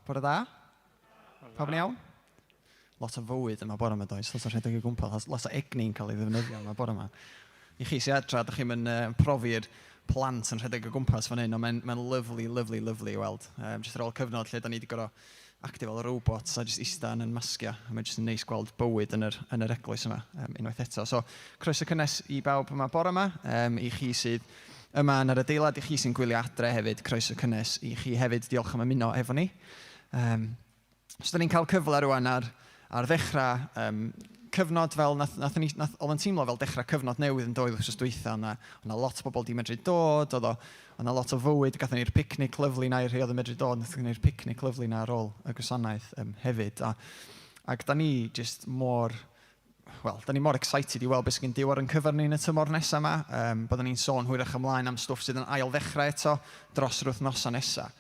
Bore da? Pawb yn iawn? Lot o fywyd yma bore yma does, lot o rhedeg o gwmpas, lot o egni'n cael ei ddefnyddio yma bore yma. I chi sy'n adra, ydych chi'n profi'r plant yn rhedeg o gwmpas fan hyn, ond mae'n lyflu i weld. Jyst ar ôl cyfnod lle da ni wedi gorau actif fel robots a jyst ista yn masgia. A mae'n jyst yn neis gweld bywyd yn yr eglwys yma, unwaith eto. So, croeso cynnes i bawb yma bore yma, i chi sydd yma yn yr adeilad, i chi sy'n gwylio adre hefyd, croeso cynnes i chi hefyd, diolch am ymuno efo ni. So, da ni'n cael cyfle rwan ar ddechrau cyfnod fel, oedd yn teimlo fel dechrau cyfnod newydd yn doedd wrth dwytha. Oedd yna lot o bobl di medru dod, oedd yna lot o fywyd, gathon ni'r picnic lyflu na i rhai oedd yn medru dod, gathon ni'r picnic lyflu na ar ôl y gwasanaeth hefyd. Ac da ni just da ni mor excited i weld beth sy'n diwedd yn cyfar ni'n y tymor nesaf yma. Byddwn ni'n sôn hwyrach ymlaen am stwff sydd yn ail ddechrau eto dros yr wythnosa nesaf.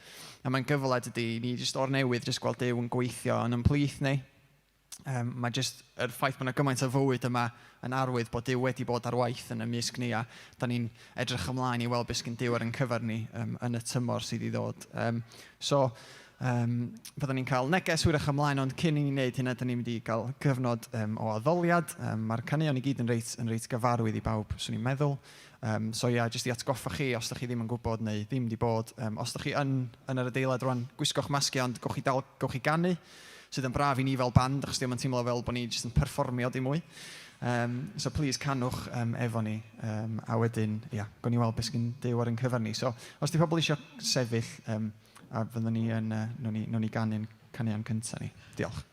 A mae'n gyfle dydy ni just o'r newydd just gweld Duw yn gweithio yn ymplith ni. Mae jyst yr ffaith bod yna gymaint o fywyd yma yn arwydd bod Duw wedi bod ar waith yn ymysg ni a da ni'n edrych ymlaen i weld beth sy'n diwedd yn cyfar ni yn y tymor sydd i ddod. Byddwn ni'n cael neges hwyrach ymlaen, ond cyn i ni wneud hynny, da ni'n mynd i gael gyfnod o addoliad. Mae'r caneuon i gyd yn reit gyfarwydd i bawb, swn i'n meddwl. Jyst i atgoffa chi, os ydych chi ddim yn gwybod neu ddim wedi bod, os ydych chi yn yr adeilad rwan, gwisgo'ch masgiau, ond gowch chi ganu, sydd yn braf i ni fel band, achos diolch yn teimlo fel bod ni jyst yn perfformio dim mwy. So please canwch efo ni, a wedyn, gown ni weld beth sy'n Duw ar ein cyfer ni. So, os di pobl eisiau sefyll, a fyddwn ni yn, nhw'n ni ganu'n caneuon cyntaf ni. Diolch.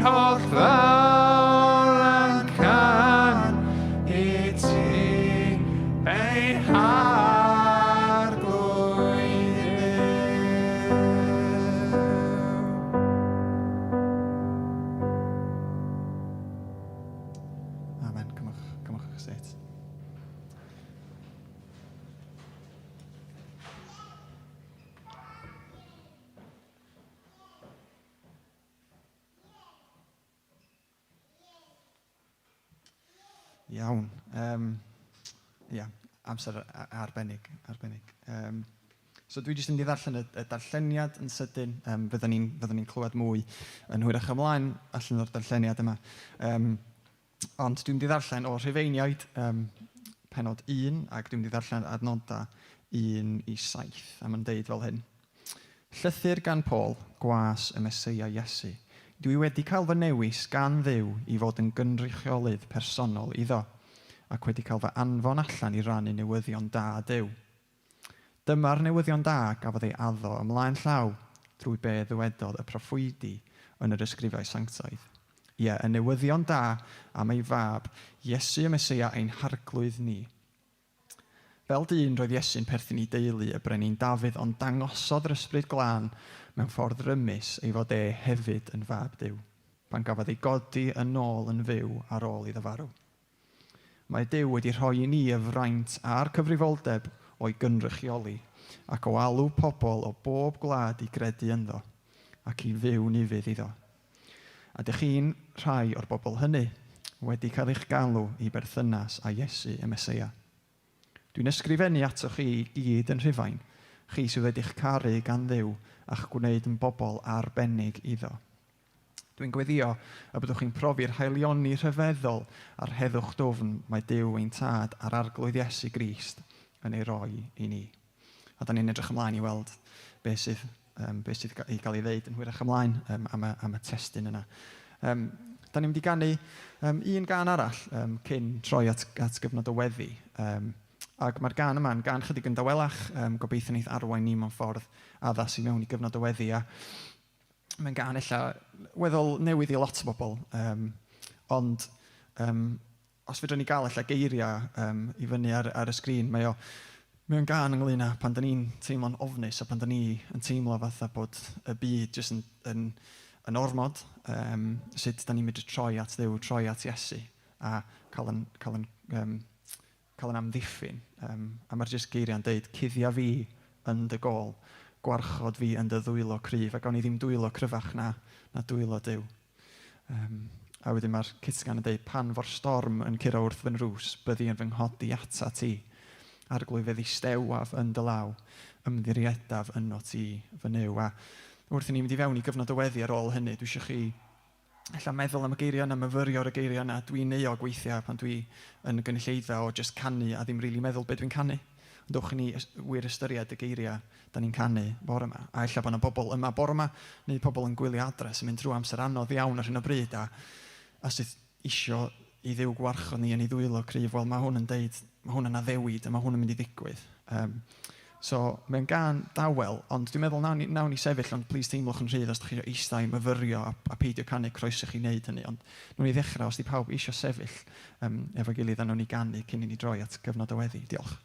holl fawr yn can I ti ein harglwydd Amen. Cymwch eich set. Iawn. Amser arbennig. So dwi jyst yn mynd i ddarllen y darlleniad yn sydyn. Fyddwn ni'n clywed mwy yn hwyrach ymlaen allan o'r darlleniad yma. Ond dwi'n mynd i ddarllen o Rhufeiniaid penod 1 ac dwi'n mynd i ddarllen adnodau 1 I 7. A mae'n deud fel hyn. Llythyr gan Paul, gwas y Meseia Iesu. Dwi wedi cael fy newis gan Dduw I fod yn gynrychiolydd personol iddo, ac wedi cael fy anfon allan I rannu newyddion da Duw. Dyma'r newyddion da gafodd ei addo ymlaen llaw drwy be ddywedodd y proffwydi yn yr ysgrifau sanctaidd. Ie, y newyddion da am ei fab, Iesu y Meseia ein harglwydd ni. Fel dyn roedd Iesu'n perthyn I deulu y brenin Dafydd, ond dangosodd yr ysbryd glân mewn ffordd rymus ei fod hefyd yn fab Duw, pan gafodd ei godi yn ôl yn fyw ar ôl iddo farw. Mae Duw wedi rhoi I ni y fraint a'r cyfrifoldeb o'i gynrychioli, ac o alw pobl o bob gwlad I gredu ynddo, ac I fyw nifydd iddo. A dych chi'n rhai o'r bobl hynny, wedi cael eich galw I berthynas a Iesu y Meseia. Dwi'n ysgrifennu atoch chi gyd yn Rhufain, chi sydd wedi'ch caru gan Dduw a'ch gwneud yn bobl arbennig iddo. Dwi'n gweddio y byddwch chi'n profi'r haelioni rhyfeddol a'r heddwch dofn mae Duw ein tad a'r arglwydd Iesu Grist yn ei roi I ni. A da ni'n edrych ymlaen I weld beth sydd I gael ei ddeud yn hwyrach ymlaen am y testyn yna. Da ni'n mynd I ganu un gan arall cyn troi at gyfnod o weddi. Ac mae'r gan yma'n gan chydig yn dawelach, gobeithio wneith arwain ni mewn ffordd addas I mewn I gyfnod o weddi. Mae'n gan ella weddol newydd I lot o bobl, ond os fydden ni gael ella geiriau I fyny ar y sgrin, mae'n gan ynglyn â pan da ni'n teimlo'n ofnus a pan da ni yn teimlo fatha bod y byd jyst yn ormod, sut da ni'n mynd I troi at Dduw, troi at Iesu a cael yn amddiffyn. A mae'r jyst geiriau'n deud, cuddia fi yn dy gol, gwarchod fi yn dy ddwylo cryf, a gawn ni ddim dwylo cryfach na dwylo Duw. A wedyn mae'r cysgan yn deud, pan fo'r storm yn curo wrth fy nrws, byddi yn fy nghodi ata ti, arglwydd stewaf yn dy law, ymddiriedaf yno ti fy nyw. A wrth I ni mynd I fewn I gyfnod o weddi ar ôl hynny, dwi eisiau chi ella meddwl am y geiriau yna, myfyrio ar y geiriau yna. Dwi'n euog weithiau pan dwi yn gynulleidfa o just canu a ddim rili meddwl beth dwi'n canu. Ond dwch ni wir ystyried y geiriau da ni'n canu bore yma. A ella bod yna bobl yma bore yma, neu pobl yn gwylio adres yn mynd drwy amser anodd iawn ar hyn o bryd. A sydd isio I Dduw gwarchod ni yn ei ddwylo cryf, wel mae hwn yn deud, mae hwn yn addewid a mae hwn yn mynd I ddigwydd. So mae'n gan dawel, ond dwi'n meddwl nawn ni sefyll, ond please teimlwch yn rhydd os ydych chi eistedd I myfyrio a peidio canu croeso chi wneud hynny. Ond nawn ni ddechrau os di pawb eisiau sefyll efo gilydd a nawn ni ganu cyn I ni droi at gyfnod o weddi. Diolch.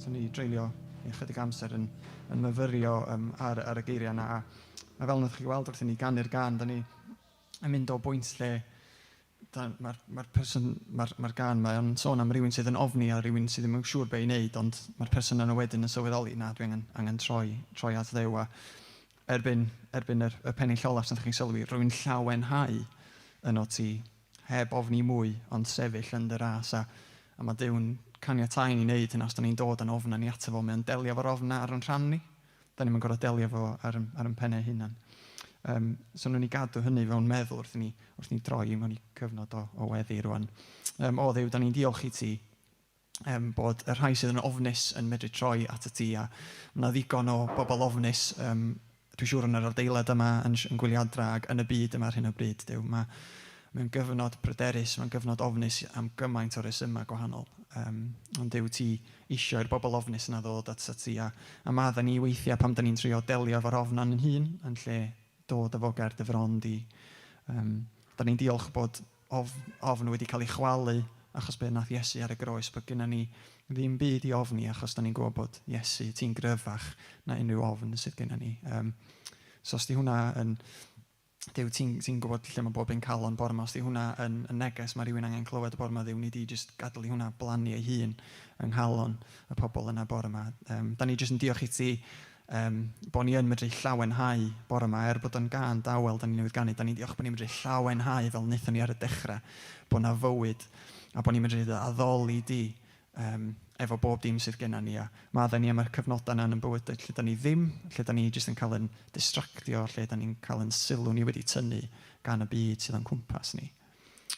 So ni dreulio chydig amser yn myfyrio ar y geiriau yna. A fel wnaeth chi weld wrth i ni ganu'r gan, da ni yn mynd o bwynt lle mae'r gan mae yn sôn am rhywun sydd yn ofni a rhywun sydd ddim yn siŵr be i wneud, ond mae'r person yna wedyn yn sylweddoli na dwi angen troi at ddew. A erbyn y pennill olaf sy'n chi'n sylwi, rhywun llawenhau yno ti heb ofni mwy, ond sefyll yn dy ras. A mae Dew'n caniatáu ni wneud hynna os da ni'n dod yn ofna ni ato fo, mae'n delio fo'r ofna ar yn rhan ni. Da ni'n gorfod delio fo ar yn pennau hunan. So nhw'n ni gadw hynny fewn meddwl wrth ni droi mewn i cyfnod o weddi rwan. O Dduw, da ni'n diolch i ti bod y rhai sydd yn ofnus yn medru troi at y ti, a mae ddigon o bobl ofnus, dwi'n siŵr yn yr adeilad yma yn gwyliadra ac yn y byd yma ar hyn o bryd, Dduw. Mae'n gyfnod pryderus, mae'n gyfnod ofnus am gymaint o resymau gwahanol. Ond Dduw, ti isio i'r bobl ofnus yna ddod at ti, a dda ni weithiau pam da ni'n trio delio efo'r ofnan yn hun, yn lle dod efo ger dyfron di. Da ni'n diolch bod ofn wedi cael ei chwalu achos be nath Iesu ar y groes, bod gennym ni ddim byd i ofni achos da ni'n gwybod bod Iesu, ti'n gryfach na unrhyw ofn sydd gennym ni. So os di hwnna yn... Dduw, ti'n gwybod lle mae bob yn cael o'n bore yma. Os di hwnna yn neges, mae rhywun angen clywed y bore yma, Dduw, ni di jyst gadael i hwnna blannu ei hun yng nghalon y pobl yna bore yma. Da ni jyst yn diolch i ti bod ni yn medru llawenhau bore yma, bod o'n gan dawel da ni'n newydd ganu. Da ni'n diolch bod ni'n medru llawenhau fel wnaethon ni ar y dechrau, bod na fywyd a bod ni'n medru addoli di efo bob dim sydd gennym ni. Mae da ni am y cyfnodau yna yn bywydau lle da ni ddim, lle da ni jyst yn cael yn distractio, lle da ni'n cael yn sylw ni wedi tynnu gan y byd sydd o'n cwmpas ni.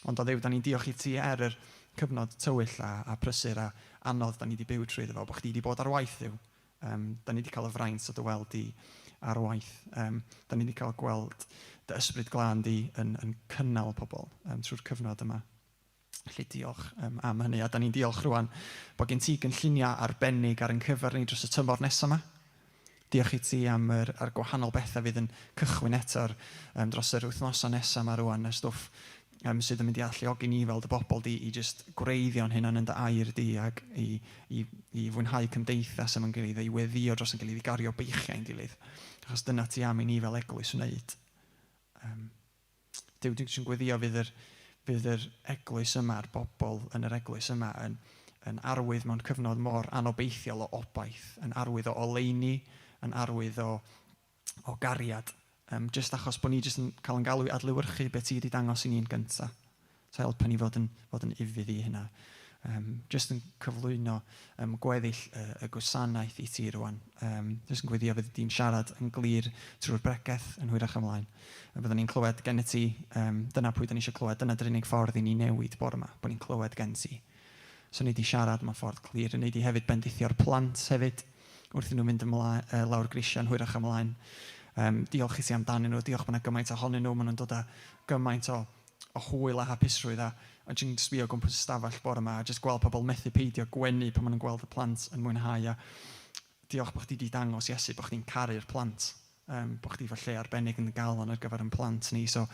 Ond o Dduw, da ni'n diolch i ti yr cyfnod tywyll a prysur a anodd da ni wedi byw trwy efo, bod chdi wedi bod ar waith, Dduw. Da ni wedi cael y fraint o dy weld di ar waith. Da ni wedi cael gweld dy ysbryd glân di yn cynnal pobl trwy'r cyfnod yma. Felly diolch am hynny, a da ni'n diolch rwan bod gen ti gynlluniau arbennig ar yn cyfer ni dros y tymor nesaf yma. Diolch i ti am yr gwahanol bethau fydd yn cychwyn eto dros yr wythnosau nesaf yma rwan, y stwff sydd yn mynd i alluogi ni fel dy bobl di i just gwreiddio'n hynna'n yn dy air di ac i fwynhau cymdeithas yma'n gilydd, i weddio dros yn gilydd, i gario beichiau'n gilydd. Achos dyna ti am i ni fel eglwys wneud. Dyw, dwi'n gweddio fydd yr eglwys yma, yr bobl yn yr eglwys yma yn arwydd mewn cyfnod mor anobeithiol o obaith, yn arwydd o oleuni, yn arwydd o gariad. Just achos bod ni jyst yn cael yn galw i adlewyrchu beth ti wedi dangos i ni'n gyntaf. So helpa ni fod yn ifydd i hynna. Just yn cyflwyno gweddill y gwasanaeth i ti rwan. Just yn gweddio fydd di'n siarad yn glir trwy'r bregeth yn hwyrach ymlaen. Byddwn ni'n clywed gen ti, dyna pwy da ni eisiau clywed, dyna dy'r unig ffordd i ni newid bore yma, bod ni'n clywed gen ti. So ni di siarad mewn ffordd clir, ni di hefyd bendithio'r plant hefyd, wrth i nhw mynd lawr grisiau'n hwyrach ymlaen. Diolch i ti amdanyn nhw, diolch bod yna gymaint ohonyn nhw, maen nhw'n dod â gymaint o hwyl a hapusrwydd a jyst sbio gwmpas y stafell bore yma, a jyst gweld pobl methu peidio gwenu pan maen nhw'n gweld y plant yn mwynhau. Diolch bod chdi wedi dangos Iesu, bod chdi'n caru'r plant, bod chdi fel lle arbennig yn galon ar gyfer yn plant ni. So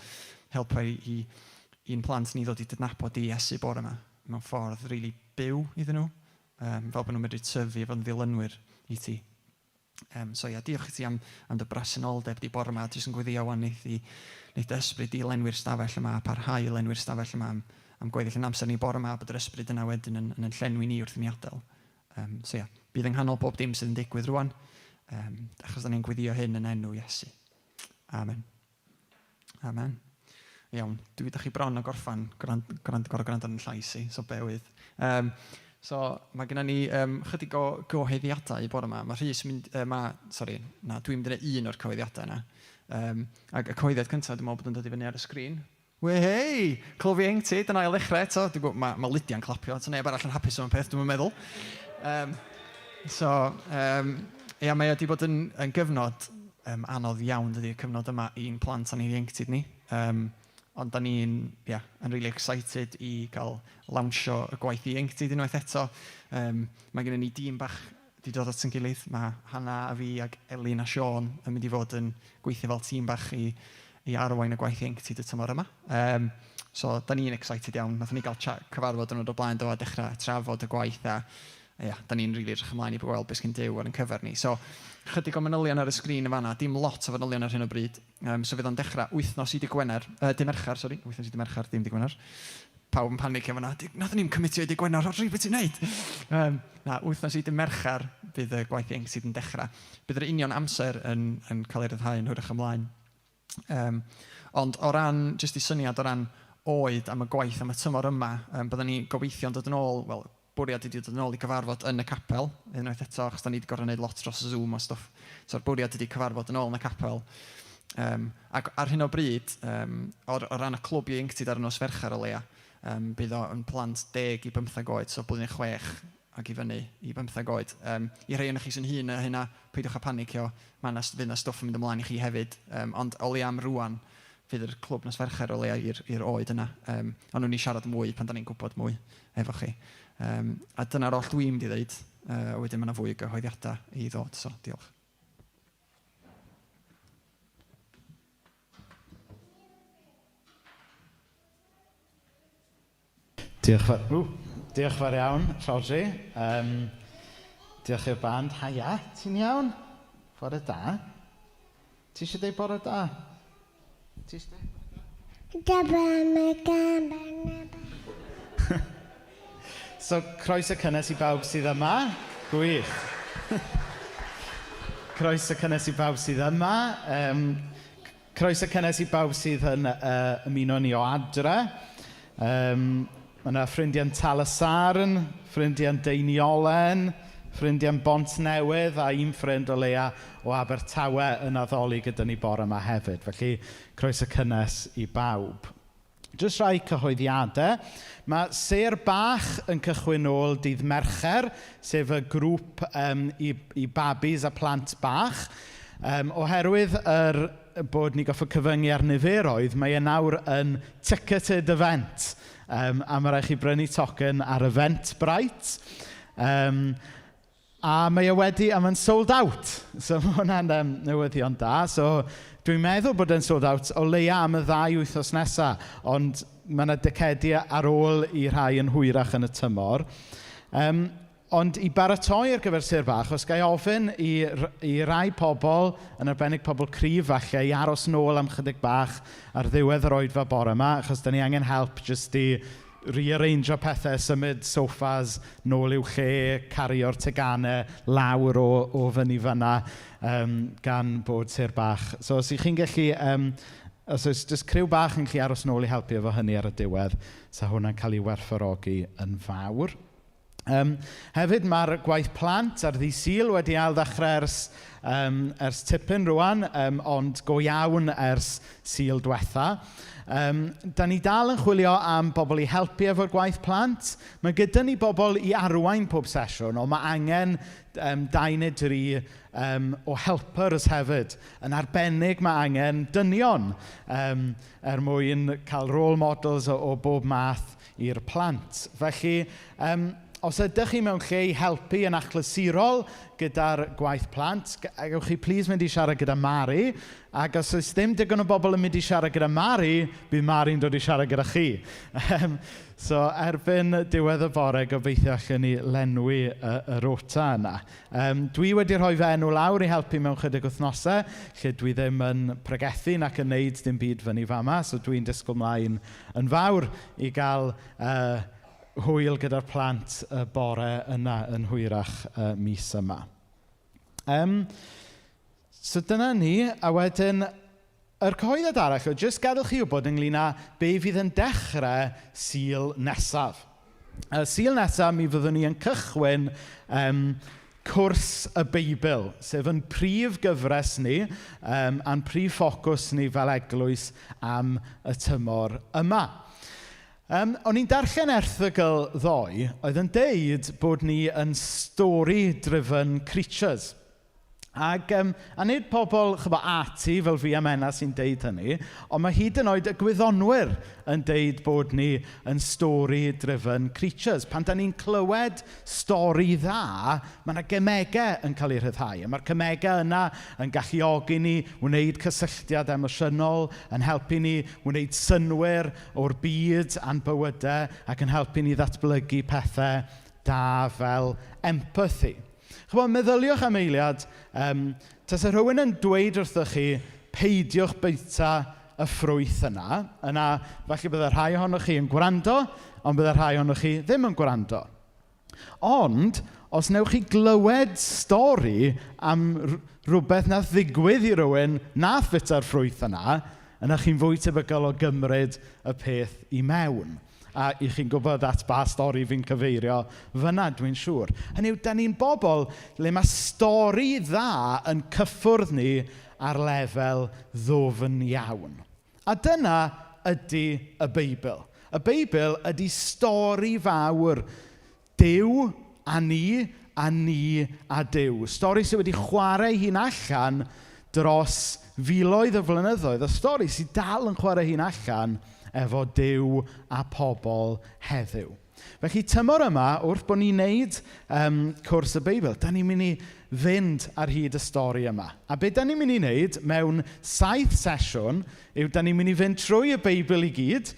helpa i'n plant ni ddod i dydnabod i Iesu bore yma mewn ffordd rili byw iddyn nhw, fel bod nhw'n medru tyfu efo'n ddilynwyr i ti. So diolch i ti am dy bresenoldeb di bore yma. Jyst yn gweddio wan wneud dy ysbryd i lenwi'r stafell yma, parhau lenwi'r stafell yma am gweddill yn amser ni bore yma, bod yr ysbryd yna wedyn yn llenwi ni wrth i ni adael. So bydd yng nghanol bob dim sydd yn digwydd rwan, achos da ni'n gweddio hyn yn enw Iesu. Amen. Amen. Iawn, dwi ydych chi bron o gorffan gwrando yn llais i, so bewydd. So mae gennym ni chydig o gyhoeddiadau bore yma. Mae Rhys mynd, dwi'n mynd yn un o'r cyhoeddiadau yna. Ac y cyhoeddiad cyntaf, dwi'n meddwl bod yn dod i fyny ar y sgrin. Hei, clyfu ti, dyna i lechrau eto. Mae Lydia'n clapio, so neb arall yn hapus o'n peth, dwi'n meddwl. Mae wedi bod yn gyfnod anodd iawn, dydy, y cyfnod yma i'n plant a'n ieuenctid ni. Ond da ni'n really excited i gael lawnsio y gwaith ieuenctid unwaith eto. Mae gennym ni dîm bach wedi dod at yn gilydd. Mae Hannah a fi ac Elin a Sean yn mynd i fod yn gweithio fel tîm bach i arwain y gwaith ieuenctid y tymor yma. So da ni'n excited iawn. Nathon ni gael cyfarfod yn o'r blaen do a dechrau trafod y gwaith a da ni'n rili edrych ymlaen i gweld beth sy'n Duw ar yn cyfer ni. So, chydig o manylion ar y sgrin yn fanna, dim lot o fanylion ar hyn o bryd. So fydd o'n dechrau wythnos i Dy Mercher, wythnos i Dy Mercher, dim Dy Gwener. Pawb yn panicio fanna, nath ni'n cymitio i Dy Gwener, Rhodri, beth ti'n neud? Wythnos i Dy Mercher bydd y gwaith ieng sydd yn dechrau. Bydd yr union amser yn cael ei ryddhau yn hwyrach ymlaen. Ond o ran, jyst i syniad o ran oed am y gwaith am y tymor yma, byddwn ni gobeithio'n dod yn ôl, wel, bwriad ydi dod yn ôl i cyfarfod yn y capel, unwaith eto, achos da ni wedi gorfod wneud lot dros y Zoom o stwff. So'r bwriad ydi cyfarfod yn ôl yn y capel. Ac ar hyn o bryd, o ran y clwb ieuenctid ar y nos Fercher o leia, bydd o'n plant 10 i 15 oed, so blwyddyn 6 ac i fyny i 15 oed. I rhai o'ch chi sy'n hyn hynna, peidiwch â panicio, fydd yna stwff yn mynd ymlaen i chi hefyd, ond o leia am rwan, fydd yr clwb nos Fercher o leia i'r oed yna. Ond nhw'n ni siarad mwy pan da ni'n gwybod mwy efo chi. A dyna'r oll dwi'n mynd i ddeud, wedyn mae yna fwy o gyhoeddiadau i ddod, so diolch. Diolch fawr iawn, Rhodri. Diolch i'r band. Haia, ti'n iawn? Bore da. Ti eisiau deud bore da? Ti eisiau deud? So, croeso cynnes i bawb sydd yma. Gwych. Croeso cynnes i bawb sydd yma. Croeso cynnes i bawb sydd yn ymuno ni o adre. Mae yna ffrindiau'n Talasarn, ffrindiau'n Deiniolen, ffrindiau'n Bont Newydd a un ffrind o leia o Abertawe yn addoli gyda ni bore yma hefyd. Felly, croeso cynnes i bawb. Jyst rai cyhoeddiadau. Mae Ser Bach yn cychwyn ôl dydd Mercher, sef y grŵp i babis a plant bach. Oherwydd bod ni goffa cyfyngu ar niferoedd, mae e nawr yn ticketed event. A mae rhaid chi brynu tocyn ar Eventbrite. A mae e wedi, a mae'n sold out. So mae hwnna'n newyddion da. So dwi'n meddwl bod e'n sold out o leia am y 2 wythnos nesaf. Ond mae yna decedi ar ôl i rhai yn hwyrach yn y tymor. Ond i baratoi ar gyfer Sir Bach, os gai ofyn i rai pobl, yn arbennig pobl cryf falle, i aros nôl am chydig bach ar ddiwedd yr Oedfa bore yma, achos da ni angen help jyst i rearrangeio pethau, symud soffas nôl i'w lle, cario'r teganau lawr o fyny fyna gan bod Sir Bach. So os chi'n gallu, os oes jyst criw bach yn gallu aros nôl i helpu efo hynny ar y diwedd, sa hwnna'n cael ei werthfawrogi yn fawr. Hefyd mae'r gwaith plant ar ddydd Sul wedi ail ddechrau ers tipyn rwan, ond go iawn ers Sul diwetha. Da ni dal yn chwilio am bobl i helpu efo'r gwaith plant. Mae gyda ni bobl i arwain pob sesiwn, ond mae angen 2 neu 3 o helpers hefyd. Yn arbennig mae angen dynion mwyn cael role models o bob math i'r plant. Felly, os ydych chi mewn lle i helpu yn achlysurol gyda'r gwaith plant, gewch chi plis mynd i siarad gyda Mari, ac os oes ddim digon o bobl yn mynd i siarad gyda Mari, bydd Mari'n dod i siarad gyda chi. So erbyn diwedd y bore, gobeithio allan ni lenwi y rota yna. Dwi wedi rhoi fy enw lawr i helpu mewn chydig wythnosau, lle dwi ddim yn pregethu nac yn neud dim byd fyny fama, so dwi'n disgwyl mlaen yn fawr i gael hwyl gyda'r plant y bore yna yn hwyrach mis yma. So dyna ni, a wedyn yr cyhoeddiad arall o jyst gadael chi wybod ynglyn â be fydd yn dechrau Sul nesaf. Sul nesaf mi fyddwn ni yn cychwyn cwrs y Beibl, sef yn prif gyfres ni a'n prif ffocws ni fel eglwys am y tymor yma. O'n i'n darllen erthygl ddoe, oedd yn deud bod ni yn story-driven creatures. Ac a nid pobl ati fel fi a Menna sy'n deud hynny, ond mae hyd yn oed y gwyddonwyr yn deud bod ni yn story-driven creatures. Pan da ni'n clywed stori dda, mae yna gemegau yn cael ei rhyddhau. Mae'r gemegau yna yn galluogi ni wneud cysylltiad emosiynol, yn helpu ni wneud synwyr o'r byd a'n bywydau, ac yn helpu ni ddatblygu pethau da fel empathy. Chybod, meddyliwch am eiliad, tas y rhywun yn dweud wrthoch chi, peidiwch bwyta y ffrwyth yna, falle byddai rhai ohonoch chi yn gwrando, ond byddai rhai ohonoch chi ddim yn gwrando. Ond, os newch chi glywed stori am rhywbeth nath ddigwydd i rywun nath fyta'r ffrwyth yna, yna chi'n fwy tebygol o gymryd y peth i mewn. A i chi'n gwybod at ba stori fi'n cyfeirio fyna, dwi'n siŵr. Hynny yw, da ni'n bobl le mae stori dda yn cyffwrdd ni ar lefel ddwfn iawn. A dyna ydy y Beibl. Y Beibl ydy stori fawr Duw a ni a Duw. Stori sydd wedi chwarae hi'n allan dros filoedd o flynyddoedd. Y stori sydd dal yn chwarae hi'n allan efo Duw a pobl heddiw. Felly tymor yma, wrth bod ni'n neud cwrs y Beibl, da ni'n mynd i fynd ar hyd y stori yma. A be da ni'n mynd i wneud mewn 7 sesiwn yw da ni'n mynd i fynd trwy y Beibl i gyd.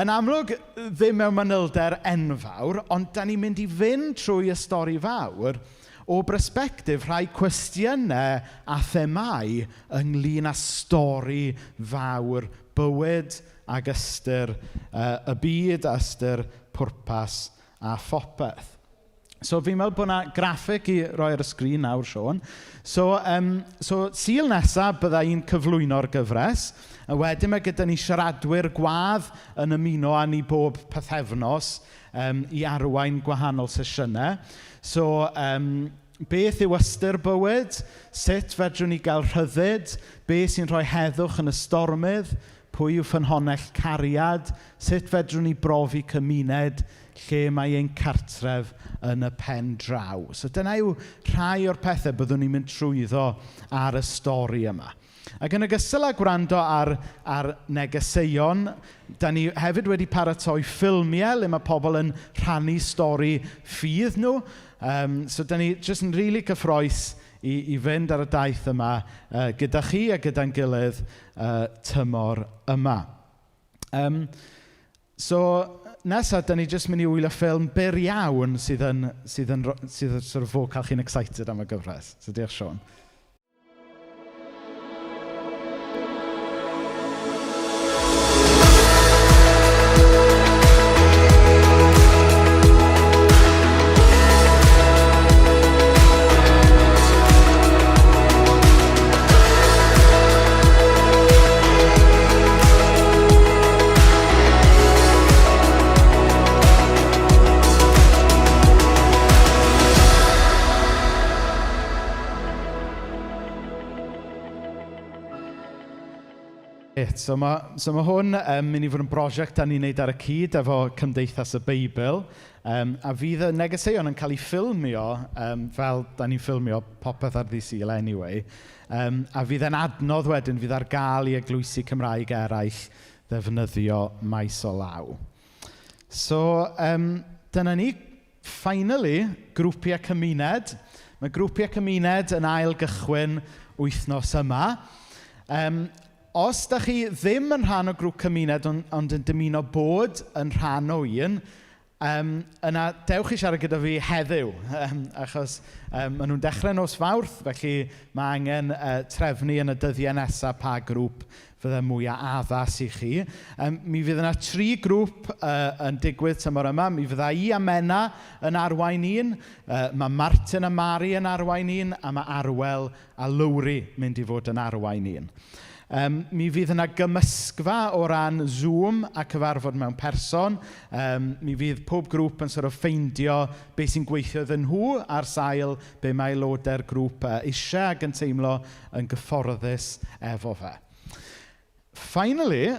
Yn amlwg ddim mewn manylder enfawr, ond da ni'n mynd i fynd trwy y stori fawr o brysbectif rhai cwestiynau a themau ynglyn â stori fawr bywyd ag ystyr y byd, ystyr pwrpas a phopeth. So fi'n meddwl bod yna graffig i roi ar y sgrin nawr, Siôn. So Sul nesaf bydda i'n cyflwyno'r gyfres. A wedyn mae gyda ni siaradwyr gwadd yn ymuno â ni bob pythefnos i arwain gwahanol sesiynau. So beth yw ystyr bywyd? Sut fedrwn ni gael rhyddid? Beth sy'n rhoi heddwch yn y stormydd? Pwy yw ffynhonnell cariad? Sut fedrwn ni brofi cymuned lle mae ein cartref yn y pen draw? So dyna yw rhai o'r pethau byddwn ni'n mynd trwyddo ar y stori yma. Ac yn ogystal â gwrando ar negeseuon, da ni hefyd wedi paratoi ffilmiau le mae pobl yn rhannu stori ffydd nhw. So da ni jyst yn rili cyffroes i fynd ar y daith yma gyda chi a gyda'n gilydd tymor yma. So nesaf, da ni jyst mynd i wylio ffilm byr iawn sydd yn sort of fod cael chi'n excited am y gyfres. So diolch, Siôn. So mae hwn mynd i fod yn brosiect da ni'n neud ar y cyd efo Cymdeithas y Beibl. A fydd y negeseuon yn cael ei ffilmio fel da ni'n ffilmio popeth ar ddydd Sul anyway. A fydd yn adnodd wedyn fydd ar gael i eglwysi Cymraeg eraill ddefnyddio maes o law. So dyna ni, finally, grwpiau cymuned. Mae grwpiau cymuned yn ail gychwyn wythnos yma. Os da chi ddim yn rhan o grŵp cymuned ond yn dymuno bod yn rhan o un, yna dewch i siarad gyda fi heddiw, achos maen nhw'n dechrau nos Fawrth, felly mae angen trefnu yn y dyddiau nesaf pa grŵp fydde mwyaf addas i chi. Mi fydd yna 3 grŵp yn digwydd tymor yma. Mi fydda i a Menna yn arwain un, mae Martin a Mari yn arwain un, a mae Arwel a Lowri mynd i fod yn arwain un. Mi fydd yna gymysgfa o ran Zoom a cyfarfod mewn person. Mi fydd pob grŵp yn sort of ffeindio beth sy'n gweithio iddyn nhw ar sail be mae aelodau'r grŵp eisiau ac yn teimlo yn gyfforddus efo fe. Finally,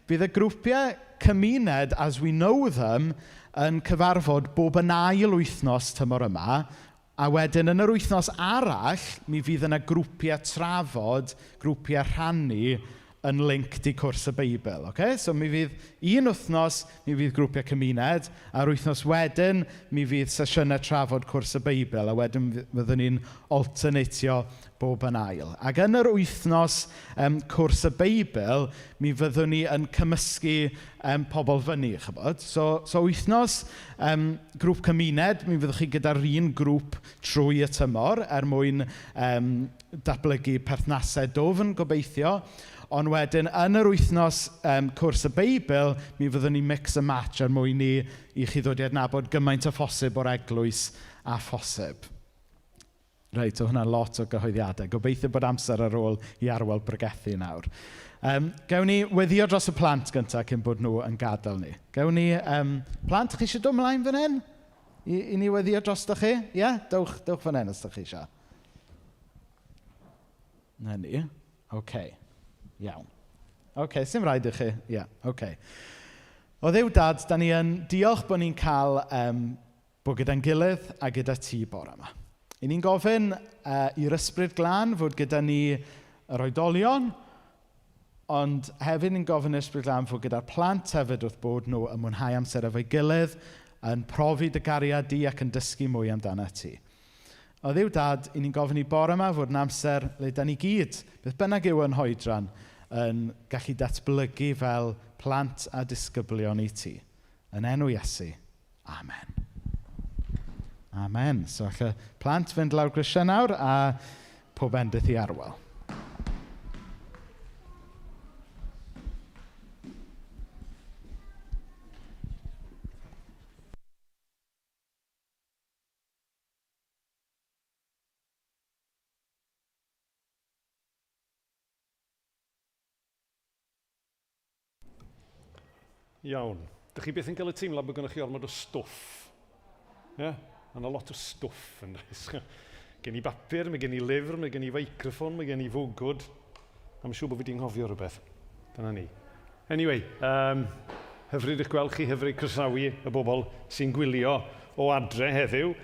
bydd y grwpiau cymuned, as we know them, yn cyfarfod bob yn ail wythnos tymor yma. A wedyn yn yr wythnos arall, mi fydd yna grwpiau trafod, grwpiau rhannu yn linked i cwrs y Beibl. Okay? So mi fydd un wythnos, mi fydd grwpiau cymuned, a'r wythnos wedyn, mi fydd sesiynau trafod cwrs y Beibl, a wedyn fyddwn ni'n alternatio bob yn ail. Ac yn yr wythnos cwrs y Beibl, mi fyddwn ni yn cymysgu pobl fyny, chybod? So wythnos grŵp cymuned, mi fyddwch chi gyda'r un grŵp trwy y tymor mwyn datblygu perthnasau dwfn gobeithio. Ond wedyn, yn yr wythnos cwrs y Beibl, mi fyddwn ni mix and match mwyn i chi ddod i adnabod gymaint o phosib o'r eglwys a phosib. Reit, o hwnna'n lot o gyhoeddiadau. Gobeithio bod amser ar ôl i Arwel bregethu nawr. Gawn ni weddio dros y plant gyntaf cyn bod nhw yn gadael ni. Gawn ni, plant, chi eisiau dod ymlaen fan hyn? I ni weddio dros da chi? Ie? Dewch fan hyn os da chi eisiau. Na ni. Oce. Iawn. Oce, sy'n rhaid i chi? Ie, oce. O Dduw Dad, da ni yn diolch bod ni'n cael bod gyda'n gilydd a gyda ti bore yma. I ni'n gofyn i'r ysbryd glân fod gyda ni yr oedolion, ond hefyd ni'n gofyn i'r ysbryd glân fod gyda'r plant hefyd wrth bod nhw yn mwynhau amser efo'i gilydd, yn profi dy gariad di ac yn dysgu mwy amdano ti. O Dduw Dad, i ni'n gofyn i bore yma fod yn amser le da ni gyd, beth bynnag yw yn hoedran, yn gallu datblygu fel plant a disgyblion i ti. Yn enw Iesu. Amen. Amen. So alla plant fynd lawr grisiau nawr a pob endydd i Arwel. Iawn. Dych chi beth yn cael y teimlo bod gennych chi ormod o stwff? Ie? Yna lot o stwff yn rhys. Gen i bapur, mae gen i lyfr, mae gen i feicroffon, mae gen i fwgwd. A mae'n siŵr bod fi di'n nghofio rhywbeth. Dyna ni. Anyway, hyfryd eich gweld chi, hyfryd croesawu y bobl sy'n gwylio o adre heddiw.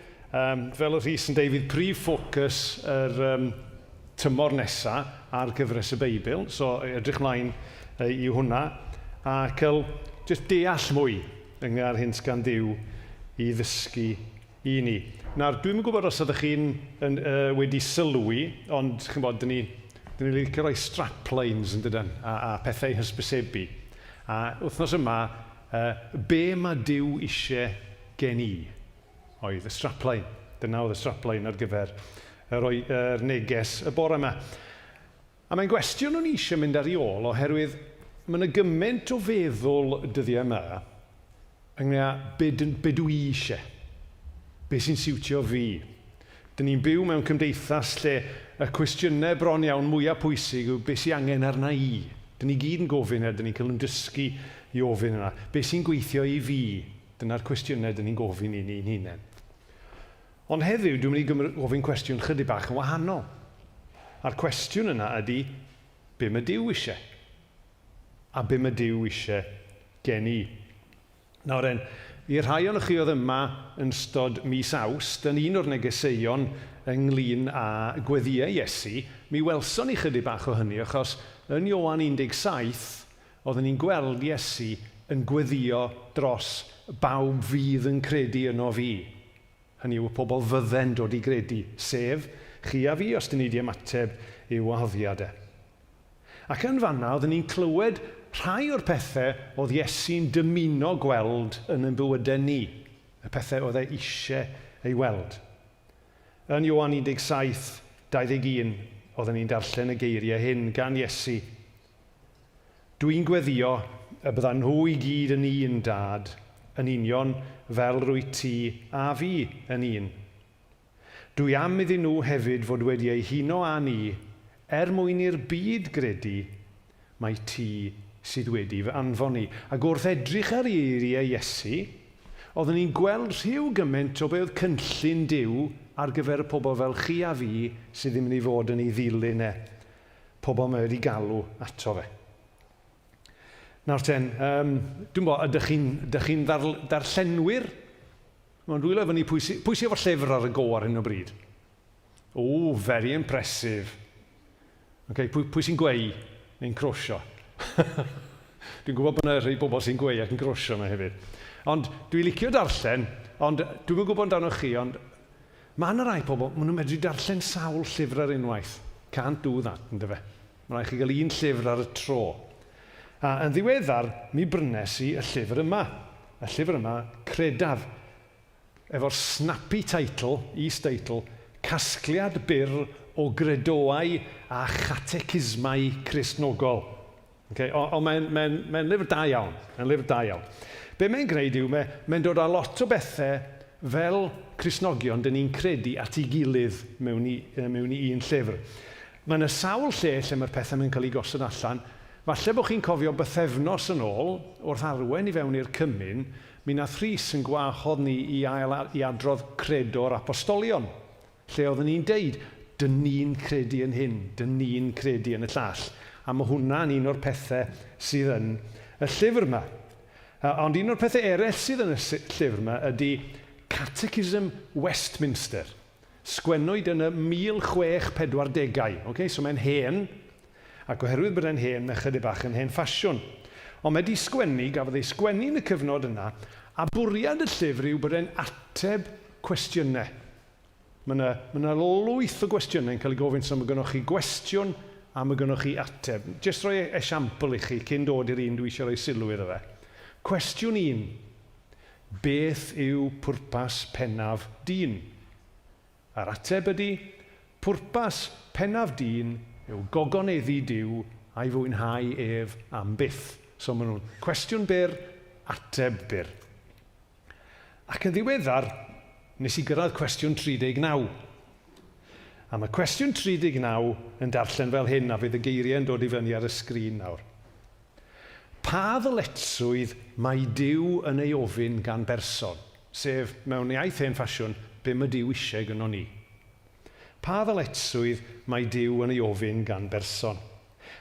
Fel y Rhys yn deud, fydd prif ffocws yr tymor nesaf ar gyfres y Beibl. So, edrych mlaen i hwnna. A cael jyst deall mwy yng hyn gan Dduw i ddysgu i ni. Nawr, dwi'n yn gwybod os ydych chi'n wedi sylwi, ond chi'n bod, dyn ni licio rhoi straplines yn dydyn, a pethau hysbysebu. A wythnos yma, be mae Dduw eisiau gen i oedd y strapline. Dyna oedd y strapline ar gyfer yr neges y bore yma. A mae'n gwestiwn o'n i eisiau mynd ar ei ôl oherwydd mae yna gymaint o feddwl dyddiau yma ynglŷn be dwi eisiau, be sy'n siwtio fi. Dyn ni'n byw mewn cymdeithas lle y cwestiynau bron iawn mwyaf pwysig yw be sy'n angen arna i. Dyn ni gyd yn gofyn dyn ni'n cael yn dysgu i ofyn yna. Be sy'n gweithio i fi? Dyna'r cwestiynau dyn ni'n gofyn i ni'n hunain. Ond heddiw, dwi'n mynd i gofyn cwestiwn chydig bach yn wahanol. A'r cwestiwn yna ydy, be mae Duw eisiau? A be mae Duw eisiau gen i. Nawr, i'r rhai o'n chi oedd yma yn ystod mis Awst, yn un o'r negeseuon ynglyn â gweddiau Iesu, mi welson ni chydig bach o hynny, achos yn Ioan 17, oedden ni'n gweld Iesu yn gweddio dros bawb fydd yn credu yno fi. Hynny yw, pobl fydden dod i gredu, sef chi a fi, os dyn ni wedi ymateb i'w wahoddiadau. Ac yn fanna, oedden ni'n clywed rhai o'r pethau oedd Iesu'n dymuno gweld yn ein bywydau ni, y pethau oedd e eisiau ei weld. Yn Ioan 17:21, oedden ni'n darllen y geiriau hyn gan Iesu. Dwi'n gweddio y byddan nhw i gyd yn un dad, yn union fel rwy ti a fi yn un. Dwi am iddyn nhw hefyd fod wedi eu huno â ni, mwyn i'r byd gredu, mae ti sydd wedi fy anfon ni. Ac wrth edrych ar eiriau Iesu, oedden ni'n gweld rhyw gymaint o be oedd cynllun Duw ar gyfer y pobl fel chi a fi sydd ddim yn ei fod yn ei ddilyn pobl mae wedi galw ato fe. Nawr ten, dwi'n bod, ydych chi'n darllenwyr? Mae'n rwylo efo ni pwy sydd efo llyfr ar y go ar hyn o bryd? O, very impressive. Okay, pwy sy'n gweu? neu'n crwsio. Dwi'n gwybod bod yna rhai bobl sy'n gweud ac yn crwsio yma hefyd. Ond dwi'n licio darllen, ond dwi'n gwybod amdano chi, ond mae yna rai pobl, maen nhw'n medru darllen sawl llyfr ar unwaith. Can't do that, ynddo fe. Mae'n rhaid chi gael un llyfr ar y tro. A yn ddiweddar, mi brynes i y llyfr yma. Y llyfr yma, credaf, efo'r snappy title, is-teitl, Casgliad byr o gredoau a chatecismau Cristnogol. Okay? Ond mae'n lyfr da iawn. Mae'n lyfr da iawn. Be mae'n gwneud yw, mae'n dod â lot o bethau fel Cristnogion, dyn ni'n credu at ei gilydd mewn i un llyfr. Mae yna sawl lle lle mae'r pethau yn cael ei gosod allan. Falle bod chi'n cofio bythefnos yn ôl, wrth arwen i fewn i'r cymyn, mi nath Rhys yn gwahodd ni i adrodd credo'r apostolion, lle oedden ni'n deud, dyn ni'n credu yn hyn, dyn ni'n credu yn y llall. A mae hwnna'n un o'r pethau sydd yn y llyfr yma. Ond un o'r pethau eraill sydd yn y llyfr yma ydy Catechism Westminster. Sgwennwyd yn y 1640au. Okay? So mae'n hen, ac oherwydd bod e'n hen, mae'n chydig bach yn hen ffasiwn. Ond mae di sgwennu, gafodd ei sgwennu yn y cyfnod yna, a bwriad y llyfr yw bod e'n ateb cwestiynau. Mae yna lwyth o gwestiynau yn cael ei gofyn, so mae gennych chi gwestiwn a mae gennych chi ateb. Jyst rhoi esiampl i chi, cyn dod i'r un dwi eisiau rhoi sylw iddo fe. Cwestiwn 1. Beth yw pwrpas pennaf dyn? A'r ateb ydy, pwrpas pennaf dyn yw gogoneddu Duw a'i fwynhau ef am byth. So maen nhw'n cwestiwn byr, ateb byr. Ac yn ddiweddar, nes i gyrraedd cwestiwn 39. A mae cwestiwn 39 yn darllen fel hyn, a fydd y geiriau yn dod i fyny ar y sgrin nawr. Pa ddyletswydd mae Duw yn ei ofyn gan berson? Sef, mewn iaith hen ffasiwn, be mae Duw eisiau gynno ni. Pa ddyletswydd mae Duw yn ei ofyn gan berson?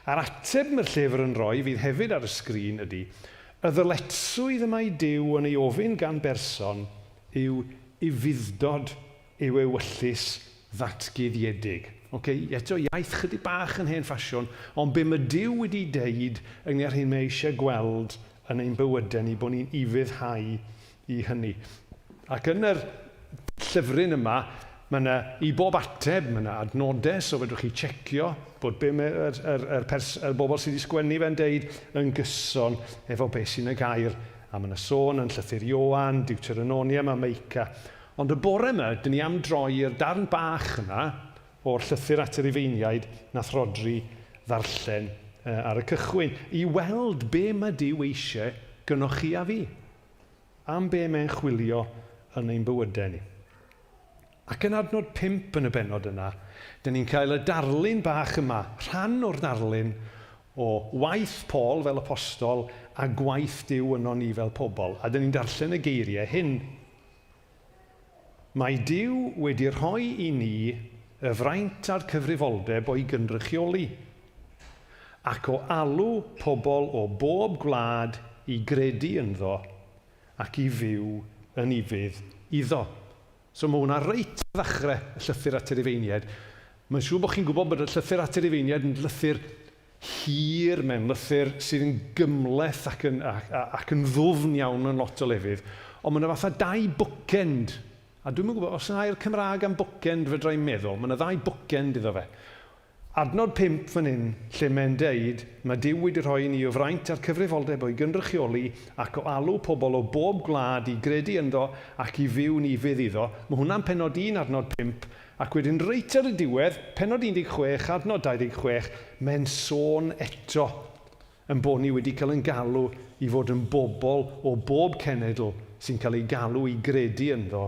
A'r ateb mae'r llyfr yn rhoi, fydd hefyd ar y sgrin ydy, y ddyletswydd mae Duw yn ei ofyn gan berson yw ufudd-dod i'w ewyllus ddatguddiedig. Okay? Eto iaith chydig bach yn hen ffasiwn, ond be mae Duw wedi deud yng ar hyn mae eisiau gweld yn ein bywydau ni, bod ni'n ufuddhau i hynny. Ac yn yr llyfryn yma, mae yna i bob ateb, mae yna adnodau, so fedrwch chi checio bod be mae'r bobl sydd wedi sgwennu fe'n deud yn gyson efo beth sy'n y gair. A mae yna sôn yn llythyr Ioan, Deuteronomium a Meica. Ond y bore yma, dyn ni am droi'r darn bach yna o'r llythyr at yr Rhufeiniaid nath Rhodri ddarllen ar y cychwyn, i weld be mae Duw eisiau gynnoch chi a fi. Am be mae'n chwilio yn ein bywydau ni. Ac yn adnod 5 yn y benod yna, dyn ni'n cael y darlun bach yma, rhan o'r darlun o waith Paul fel apostol a gwaith Duw yno ni fel pobl. A dyn ni'n darllen y geiriau hyn. Mae Duw wedi rhoi i ni y fraint a'r cyfrifoldeb o'i gynrychioli, ac o alw pobl o bob gwlad i gredu ynddo ac i fyw yn ufudd iddo. So mae hwnna reit ar ddechrau y llythyr at yr Rhufeiniaid. Mae'n siŵr bod chi'n gwybod bod y llythyr at yr Rhufeiniaid yn lythyr hir, mewn lythyr sydd yn gymleth ac yn ddwfn iawn yn lot o lefydd. Ond mae yna fatha 2 bookend. A dwi'n gwybod, os yna i'r Cymraeg am bookend fedra i'n meddwl, mae yna 2 bookend iddo fe. Adnod 5 fan hyn, lle mae'n deud, mae Duw wedi rhoi ni o fraint ar cyfrifoldeb o'i gynrychioli ac o alw pobl o bob gwlad i gredu ynddo ac i fyw ni fydd iddo. Mae hwnna'n penod 1, adnod 5, ac wedyn reit ar y diwedd, penod 16, adnod 26, mae'n sôn eto yn bod ni wedi cael yn galw i fod yn bobl o bob cenedl sy'n cael ei galw i gredu ynddo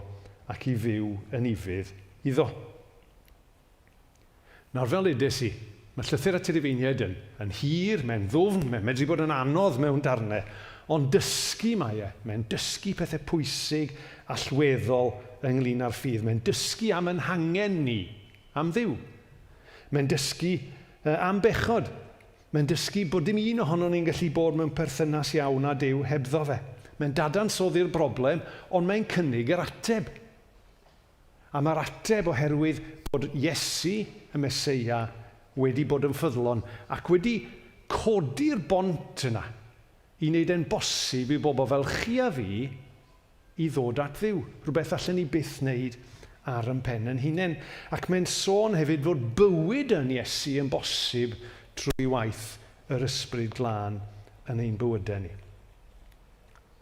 ac i fyw yn ufudd iddo. Nawr fel edes i, mae llythyr at yr Rhufeiniaid yn hir, mae'n ddwfn, mae'n medru bod yn anodd mewn darnau, ond dysgu mae e. Mae'n dysgu pethau pwysig allweddol ynglyn â'r ffydd. Mae'n dysgu am yn hangen ni, am Dduw. Mae'n dysgu am bechod. Mae'n dysgu bod dim un ohono ni'n gallu bod mewn perthynas iawn â Duw hebddo fe. Mae'n dadansoddi'r broblem, ond mae'n cynnig yr ateb. A mae'r ateb oherwydd bod Iesu, y Meseia, wedi bod yn ffyddlon ac wedi codi'r bont yna i wneud e'n bosib i bobl fel chi a fi i ddod at Dduw. Rhywbeth allan ni byth wneud ar yn pen yn hunain. Ac mae'n sôn hefyd fod bywyd yn Iesu yn bosib trwy waith yr ysbryd glân yn ein bywydau ni.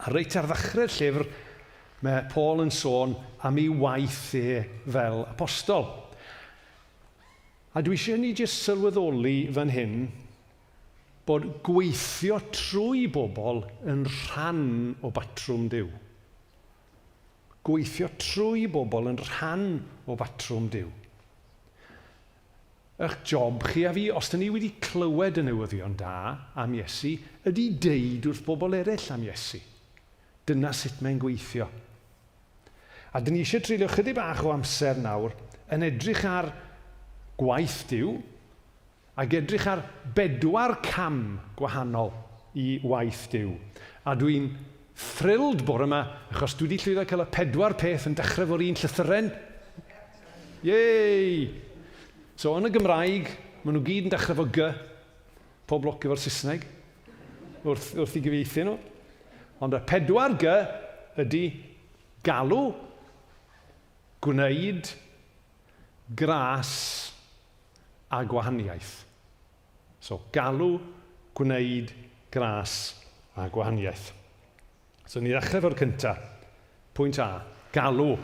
A reit ar ddechrau'r llyfr, mae Paul yn sôn am ei waith fel apostol. A dwi eisiau ni jyst sylweddoli fan hyn bod gweithio trwy bobl yn rhan o batrwm Duw. Gweithio trwy bobl yn rhan o batrwm Duw. Eich job chi a fi, os dyn ni wedi clywed y newyddion da am Iesu, ydy deud wrth bobl eraill am Iesu. Dyna sut mae'n gweithio. A dyn ni eisiau treulio chydig bach o amser nawr yn edrych ar gwaith Duw ac edrych ar 4 cam gwahanol i waith Duw. A dwi'n thrilled bore yma achos dwi wedi llwyddo cael y 4 peth yn dechrau fo'r un llythyren. Yei! So yn y Gymraeg, maen nhw gyd yn dechrau fo G, pob lwc efo'r Saesneg, wrth i gyfieithu nhw. Ond y 4 G ydy galw, gwneud, gras a gwahaniaeth. So, galw, gwneud, gras a gwahaniaeth. So, ni ddechrau fo'r cyntaf. Pwynt A, galw.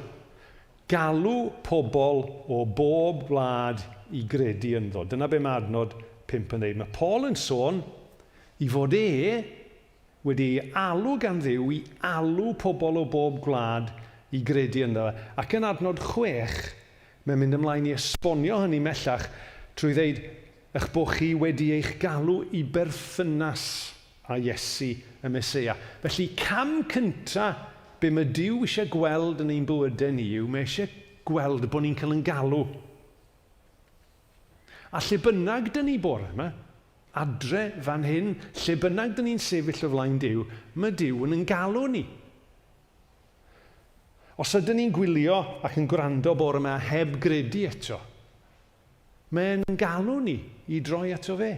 Galw pobl o bob wlad i gredu ynddo. Dyna be mae adnod 5 yn dweud. Mae Paul yn sôn i fod wedi alw gan Dduw i alw pobl o bob gwlad i gredu ynddo. Ac yn adnod 6, mae'n mynd ymlaen i esbonio hynny mellach trwy ddeud eich bod chi wedi eich galw i berthynas a Iesu y Meseia. Felly cam cynta be mae Duw eisiau gweld yn ein bywydau ni yw mae eisiau gweld bod ni'n cael yn galw. A lle bynnag dyn ni bore yma, adre fan hyn, lle bynnag dyn ni'n sefyll o flaen Duw, mae Duw yn galw ni. Os ydyn ni'n gwylio ac yn gwrando bore yma heb gredu eto, mae'n galw ni i droi ato fe.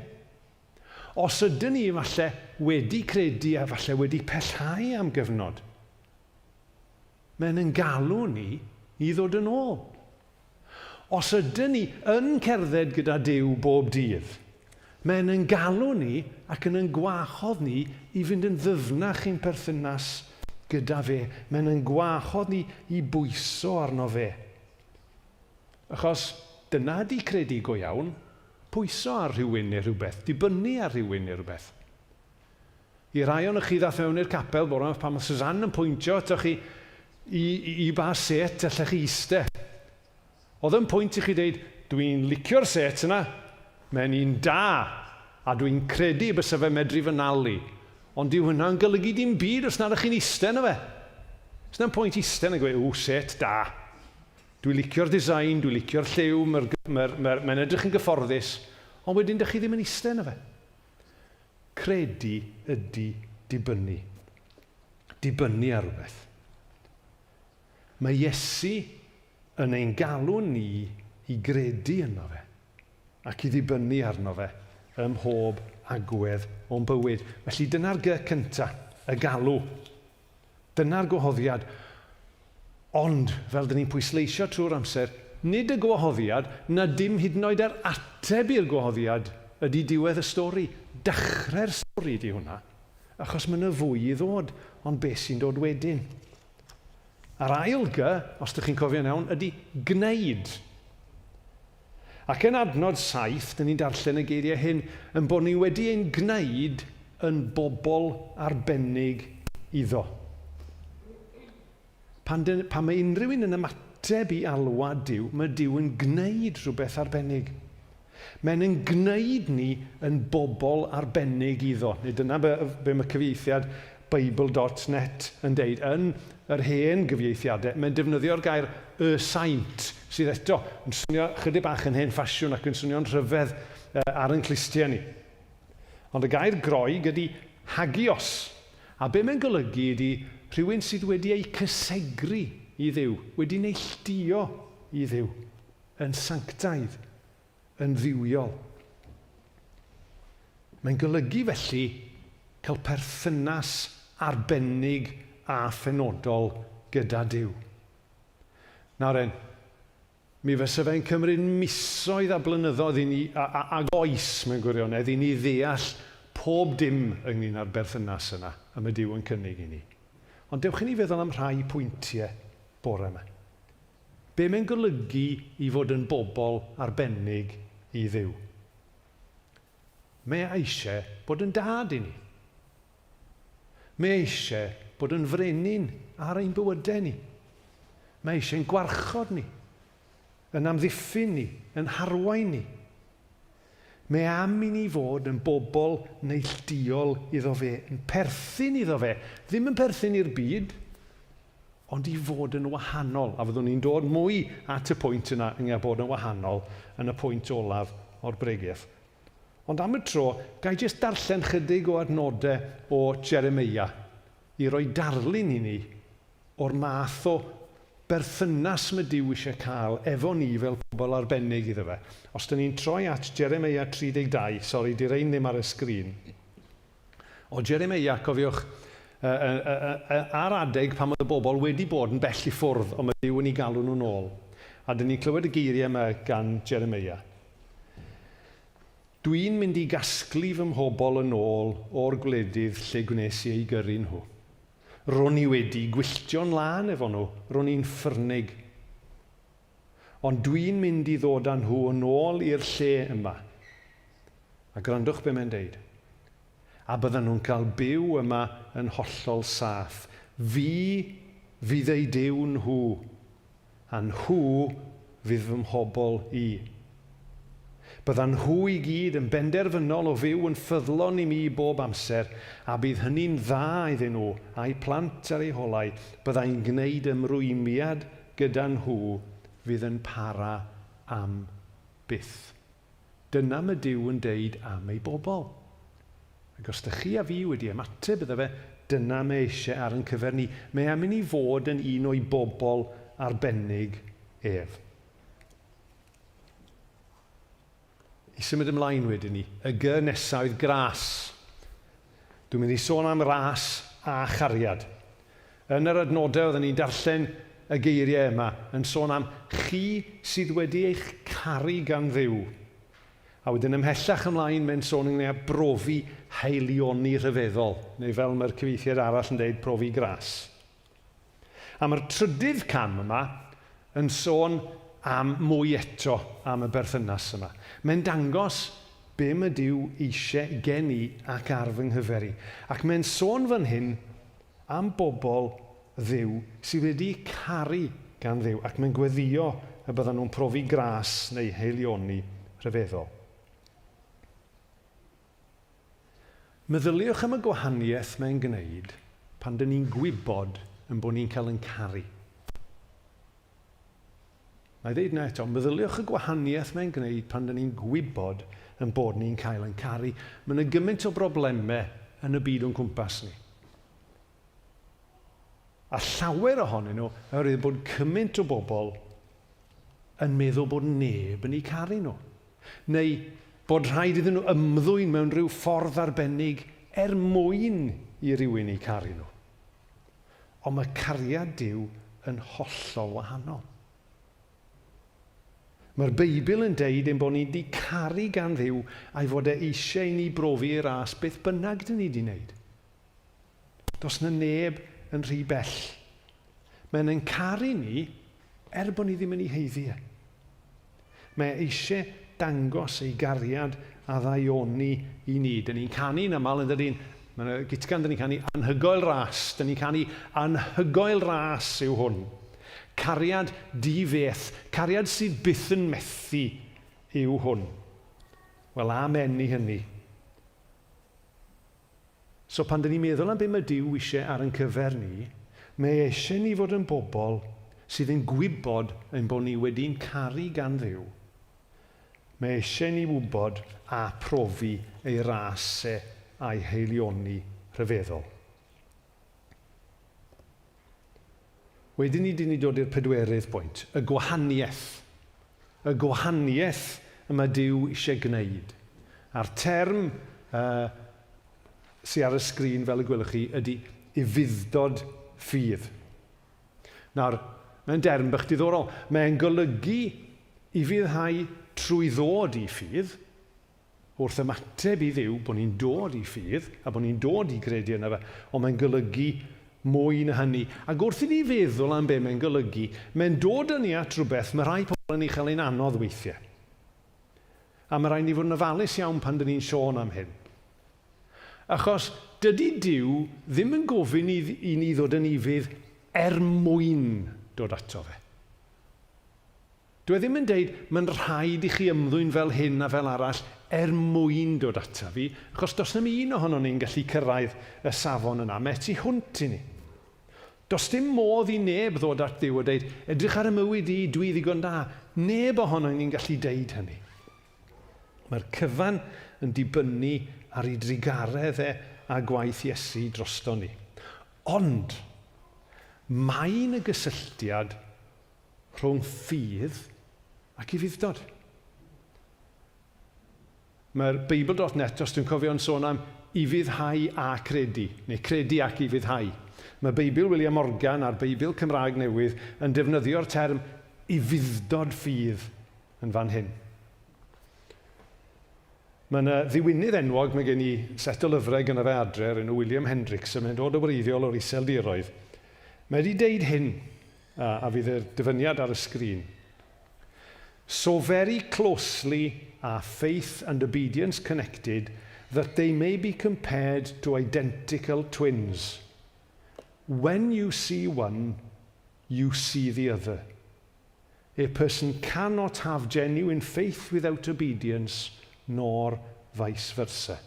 Os ydyn ni falle wedi credu a falle wedi pellhau am gyfnod, mae'n galw ni i ddod yn ôl. Os ydyn ni yn cerdded gyda Duw bob dydd, mae'n galw ni ac yn gwahodd ni i fynd yn ddyfnach i'n perthynas gyda fe. Mae'n gwahodd ni i bwyso arno fe. Achos dyna di credu go iawn, pwyso ar rhywun neu rhywbeth, dibynnu ar rhywun neu rhywbeth. I rai o'n chi ddath mewn i'r capel bore pan mae Suzanne yn pwyntio atoch chi i ba set allech chi eistedd. Oedd yn pwynt i chi dweud, dwi'n licio'r set yna, mae'n un da, a dwi'n credu bys fe medru fy nalu. Ond dyw hwnna'n golygu dim byd os nad ych chi'n eistedd yna fe. Os na'n pwynt eistedd yn gweud, set da. Dwi'n licio'r design, dwi'n licio'r lliw, mae'n edrych yn gyfforddus, ond wedyn dych chi ddim yn eistedd yna fe. Credu ydy dibynnu. Dibynnu ar rhywbeth. Mae Iesu yn ein galw ni i gredu yno fe ac i ddibynnu arno fe ym mhob agwedd o'n bywyd. Felly dyna'r cyntaf, y galw. Dyna'r gwahoddiad. Ond, fel dyn ni'n pwysleisio trwy'r amser, nid y gwahoddiad na dim hyd yn oed ar ateb i'r gwahoddiad ydy diwedd y stori. Dechrau'r stori ydy hwnna, achos mae yna fwy i ddod, ond beth sy'n dod wedyn. A'r ail G, os ydych chi'n cofio'n iawn, ydy gwneud. Ac yn adnod 7, dyn ni'n darllen y geiriau hyn, yn bod ni wedi ein gwneud yn bobl arbennig iddo. Pan mae unrhyw un yn ymateb i alwad Duw, mae Duw yn gwneud rhywbeth arbennig. Mae'n yn gwneud ni yn bobl arbennig iddo. Neu dyna be mae cyfieithiad Bible.net yn deud. Yn yr hen gyfieithiadau, mae'n defnyddio'r gair y saint, sydd eto yn swnio chydig bach yn hen ffasiwn ac yn swnio'n rhyfedd ar yn clustia ni. Ond y gair groeg ydy hagios. A be mae'n golygu ydy rhywun sydd wedi ei cysegru i Dduw, wedi neilltuo i Dduw, yn sanctaidd, yn ddiwiol. Mae'n golygu felly cael perthynas arbennig a phenodol gyda Duw. Nawr mi fysa fe'n cymryd misoedd a blynyddoedd i ni, ag oes mewn gwirionedd, i ni ddeall pob dim ynglyn â'r berthynas yna, y mae Duw yn cynnig i ni. Ond dewch i ni feddwl am rhai pwyntiau bore yma. Be mae'n golygu i fod yn bobl arbennig i Dduw? Mae eisiau bod yn dad i ni. Mae eisiau bod yn frenin ar ein bywydau ni. Mae eisiau'n gwarchod ni, yn amddiffyn ni, yn harwain ni. Mae am i ni fod yn bobl neilltuol iddo fe, yn perthyn iddo fe. Ddim yn perthyn i'r byd, ond i fod yn wahanol. A fyddwn ni'n dod mwy at y pwynt yna yng bod yn wahanol yn y pwynt olaf o'r bregaeth. Ond am y tro, gai jyst darllen chydig o adnodau o Jeremia i roi darlun i ni o'r math o berthynas mae Duw eisiau cael efo ni fel pobl arbennig iddo fe. Os dyn ni'n troi at Jeremia 32, sori, di rein ddim ar y sgrin. O Jeremia, cofiwch, ar adeg pan oedd y bobl wedi bod yn bell i ffwrdd, ond mae Duw yn ei galw nhw'n ôl. A dyn ni'n clywed y geiriau yma gan Jeremia. Dwi'n mynd i gasglu fy mhobol yn ôl o'r gwledydd lle gwnes i ei gyrru nhw. Ro'n i wedi gwylltio'n lan efo nhw, ro'n i'n ffyrnig. Ond dwi'n mynd i ddod â nhw yn ôl i'r lle yma. A grandwch be mae'n deud. A byddan nhw'n cael byw yma yn hollol saff. Fi fydd ei Duw nhw, a nhw fydd fy mhobol i. Byddan nhw i gyd yn benderfynol o fyw yn ffyddlon i mi bob amser, a bydd hynny'n dda iddyn nhw a'i plant ar eu holau. Byddai'n gwneud ymrwymiad gyda nhw fydd yn para am byth. Dyna mae Duw yn deud am ei bobl. Ac os ydych chi a fi wedi ymateb iddo fe, dyna mae eisiau ar yn cyfer ni. Mae am i ni fod yn un o'i bobl arbennig ef. I symud ymlaen wedyn ni, y gy nesaf oedd gras. Dwi'n mynd i sôn am ras a chariad. Yn yr adnodau oedden ni'n darllen y geiriau yma, yn sôn am chi sydd wedi eich caru gan Dduw. A wedyn ymhellach ymlaen mae'n sôn ynglyn â brofi heilioni rhyfeddol, neu fel mae'r cyfeithiad arall yn deud, profi gras. A mae'r trydydd cam yma yn sôn am mwy eto am y berthynas yma. Mae'n dangos be mae Duw eisiau gen i ac ar fy nghyferi. Ac mae'n sôn fan hyn am bobl Dduw sydd wedi caru gan Dduw, ac mae'n gweddio y byddan nhw'n profi gras neu heilioni rhyfeddol. Meddyliwch am y gwahaniaeth mae'n gwneud pan dyn ni'n gwybod yn bod ni'n cael yn caru. Mae ddeud na eto, meddyliwch y gwahaniaeth mae'n gwneud pan dyn ni'n gwybod yn bod ni'n cael yn caru. Mae yna gymaint o broblemau yn y byd o'n cwmpas ni. A llawer ohonyn nhw oherwydd bod cymaint o bobl yn meddwl bod neb yn ei caru nhw. Neu bod rhaid iddyn nhw ymddwyn mewn rhyw ffordd arbennig mwyn i rywun ei caru nhw. Ond mae cariad Duw yn hollol wahanol. Mae'r Beibl yn deud ein bod ni wedi caru gan Dduw a'i fod eisiau i ni brofi ei ras beth bynnag dyn ni wedi wneud. Does na neb yn rhy bell. Mae'n ein caru ni bod ni ddim yn ei heiddi. Mae eisiau dangos ei gariad a ddaioni i ni. Dyn ni'n canu'n aml yn dydyn. Mae'n gitgan dyn ni'n canu anhygoel ras. Dyn ni'n canu anhygoel ras yw hwn. Cariad difeth, cariad sydd byth yn methu yw hwn. Wel, amen i hynny. So pan dyn ni'n meddwl am be mae Duw eisiau ar yn cyfer ni, mae eisiau ni fod yn bobl sydd yn gwybod ein bod ni wedi'n caru gan Dduw. Mae eisiau ni wybod a profi ei rasau a'i heilioni rhyfeddol. Wedyn ni dod i'r pedwerydd pwynt, y gwahaniaeth. Y gwahaniaeth y mae Duw eisiau gwneud. A'r term sydd ar y sgrin fel y gwelwch chi ydy Ufudd-dod Ffydd. Nawr, mae'n derm bach diddorol. Mae'n golygu i fyddhau trwy ddod i ffydd, wrth ymateb i Dduw bod ni'n dod i ffydd, a bod ni'n dod i gredu yna fe, ond mae'n golygu mwy na hynny. Ac wrth i ni feddwl am be mae'n golygu, mae'n dod yn ni at rhywbeth, mae rhai pobl yn ei chael ein anodd weithiau. A mae rhaid ni fod yn ofalus iawn pan dyn ni'n sôn am hyn. Achos dydy Duw ddim yn gofyn i ni ddod yn ifydd mwyn dod ato fe. Dwi ddim yn deud, mae'n rhaid i chi ymddwyn fel hyn a fel arall mwyn dod ato fi, achos does ddim un ohono ni'n gallu cyrraedd y safon yna, mae tu hwnt i ni. Does dim modd i neb ddod at Dduw a dweud, edrych ar y mywyd i, dwi ddigon da. Neb ohono ni'n gallu deud hynny. Mae'r cyfan yn dibynnu ar ei drigaredd a gwaith Iesu drosto ni. Ond, mae'n y gysylltiad rhwng ffydd ac Ufudd-dod. Mae'r Beibl.net, os dwi'n cofio'n sôn am ufuddhau a credu, neu credu ac ufuddhau. Mae Beibl William Morgan a'r Beibl Cymraeg Newydd yn defnyddio'r term Ufudd-dod Ffydd yn fan hyn. Mae'n ddiwynydd enwog, mae gen i set o lyfrau gyda fe adre, enw William Hendricks, yn dod o wreiddiol o'r Iseldiroedd. Mae wedi deud hyn, a fydd y dyfyniad ar y sgrin. So very closely are faith and obedience connected that they may be compared to identical twins. When you see one, you see the other. A person cannot have genuine faith without obedience, nor vice versa.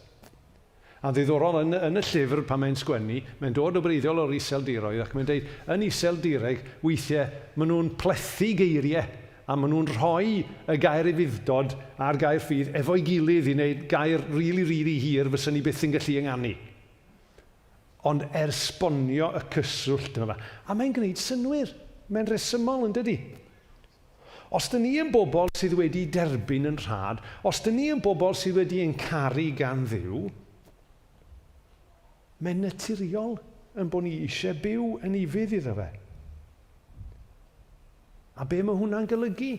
A ddiddorol yn y llyfr pan mae'n sgwennu, mae'n dod o breiddiol o'r Iseldiroedd ac mae'n dweud, yn Iseldireg, weithiau, maen nhw'n plethu geiriau a maen nhw'n rhoi y gair Ufudd-dod a'r gair ffydd efo'i gilydd i wneud gair really hir fysa ni byth yn gallu ynganu. Ond esbonio y cyswllt yma. A mae'n gwneud synwyr. Mae'n resymol yn dydi. Os dyn ni yn bobl sydd wedi derbyn yn rhad, os dyn ni yn bobl sydd wedi ein caru gan Dduw, mae'n naturiol yn bod ni eisiau byw yn ifydd iddo fe. A be mae hwnna'n golygu?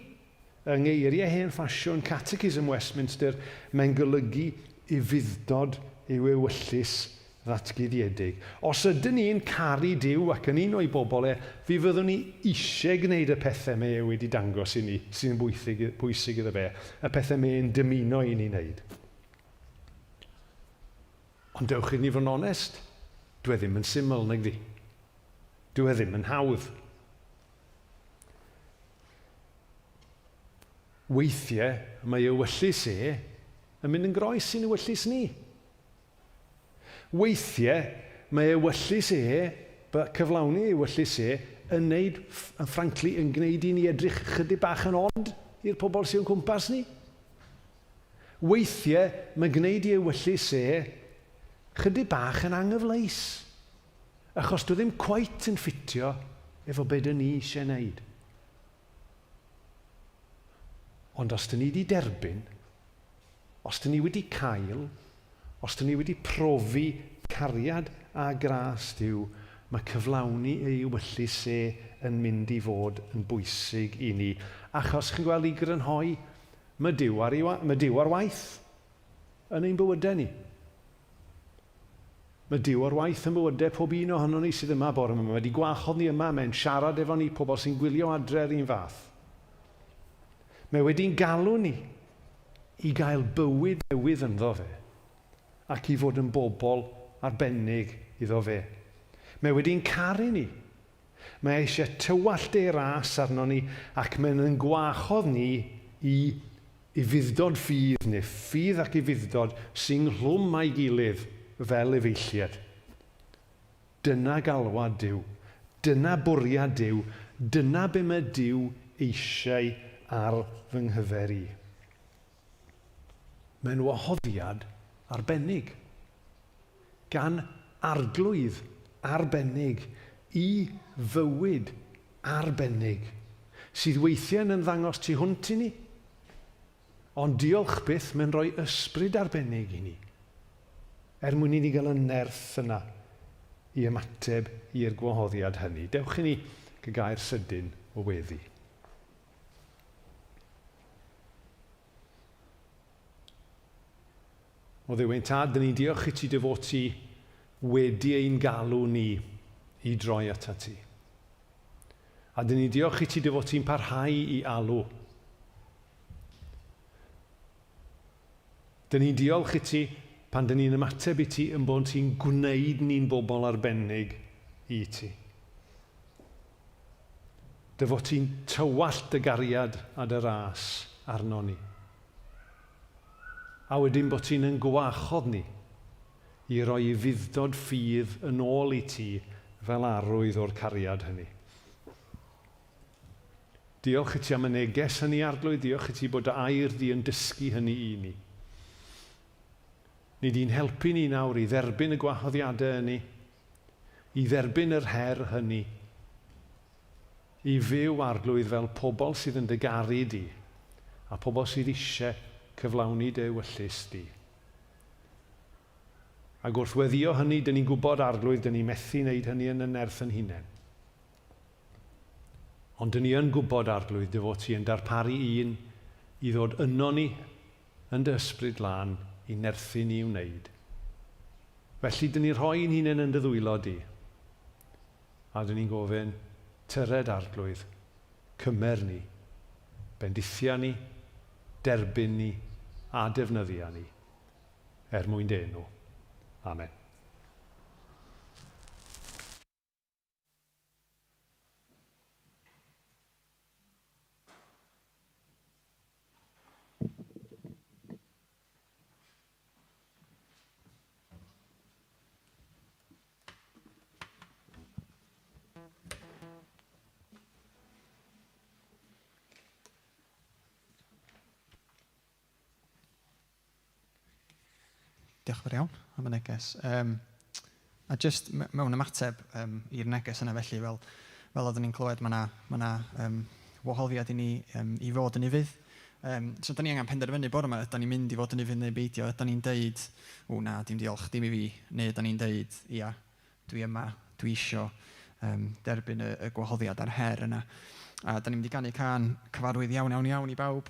Yng ngeiriau hen ffasiwn Catechism Westminster, mae'n golygu Ufudd-dod i'w ewyllus ddatguddiedig. Os ydyn ni'n caru Duw ac yn un o'i bobl fi fyddwn ni eisiau gwneud y pethau mae wedi dangos i ni sy'n bwysig iddo fe, y pethau mae'n dymuno i ni wneud. Ond dewch i ni fod yn onest, dwi ddim yn syml nag di. Dwi ddim yn hawdd. Weithiau mae ewyllus yn mynd yn groes i'n ewyllus ni. Weithiau mae ewyllus cyflawni ewyllus yn gwneud, frankly, yn gwneud i ni edrych chydig bach yn od i'r pobl sy'n cwmpas ni. Weithiau mae gwneud i ewyllus chydig bach yn anghyfleus, achos dwi ddim cweit yn ffitio efo beth ni eisiau wneud. Ond os dyn ni wedi derbyn, os dyn ni wedi cael, os dyn ni wedi profi cariad a gras Duw, mae cyflawni ei ewyllus yn mynd i fod yn bwysig i ni. Achos chi'n gweld i grynhoi, mae Duw ar waith yn ein bywydau ni. Mae Duw ar waith yn bywydau pob un ohono ni sydd yma bore yma. Mae wedi gwahodd ni yma, mae'n siarad efo ni, pobl sy'n gwylio adre'r un fath. Mae wedi'n galw ni i gael bywyd newydd ynddo fe, ac i fod yn bobl arbennig iddo fe. Mae wedi'n caru ni. Mae eisiau tywallt ei ras arno ni ac mae'n gwahodd ni i Ufudd-dod Ffydd neu ffydd ac Ufudd-dod sy'n rhwm a'i gilydd fel efeilliad. Dyna galwad Duw. Dyna bwriad Duw. Dyna be mae Duw eisiau ar fy nghyfer i. Mae'n wahoddiad arbennig, gan arglwydd arbennig i fywyd arbennig, sydd weithiau yn ddangos tu hwnt i ni, ond diolch byth mae'n rhoi ysbryd arbennig i ni. mwyn i ni gael y nerth yna i ymateb i'r gwahoddiad hynny. Dewch i ni gair sydyn o weddi. O ddiwein tad, dyn ni'n diolch i ti dy fod ti wedi ein galw ni i droi ata ti. A dyn ni'n diolch i ti dy fod ti'n parhau i alw. Dyn ni'n diolch i ti pan dyn ni'n ymateb i ti yn bod ti'n gwneud ni'n bobl arbennig i ti. Dy fod ti'n tywallt y gariad a dy ras arno ni. A wedyn bod ti'n yn gwachodd ni i roi i Ufudd-dod Ffydd yn ôl i ti fel arwydd o'r cariad hynny. Diolch i ti am y neges hynny, Arglwydd. Diolch i ti bod dy air di yn dysgu hynny i ni. Ni di'n helpu ni nawr i dderbyn y gwahoddiadau hynny, i dderbyn yr her hynny, i fyw, Arglwydd, fel pobl sydd yn dy garu di, a pobl sydd eisiau cyflawni dy ewyllys di. Ac wrth weddio hynny, dyn ni'n gwybod, Arglwydd, dyn ni'n methu wneud hynny yn y nerth yn hunain. Ond dyn ni yn gwybod, Arglwydd, dy fod ti yn darparu un i ddod yno ni yn dy ysbryd lan i nerthu ni i wneud. Felly, dyn ni'n rhoi ein hunain yn dy ddwylo di. A dyn ni'n gofyn, tyred, Arglwydd, cymer ni, bendithia ni, derbyn ni a defnyddia ni mwyn dy enw. Amen. Diolch yn fawr iawn am y neges. A just mewn ymateb i'r neges yna felly, fel oeddwn ni'n clywed, mae yna wahoddiad i ni i fod yn Ufudd. So, da ni angen penderfynu bore yma, ydyn ni'n mynd i fod yn Ufudd neu beidio, ydyn ni'n deud, na, dim diolch, dim i fi, neu ydyn ni'n deud, ia, dwi yma, dwi isio derbyn y gwahoddiad a'r her yna. A da ni'n mynd i ganu can cyfarwydd iawn i bawb.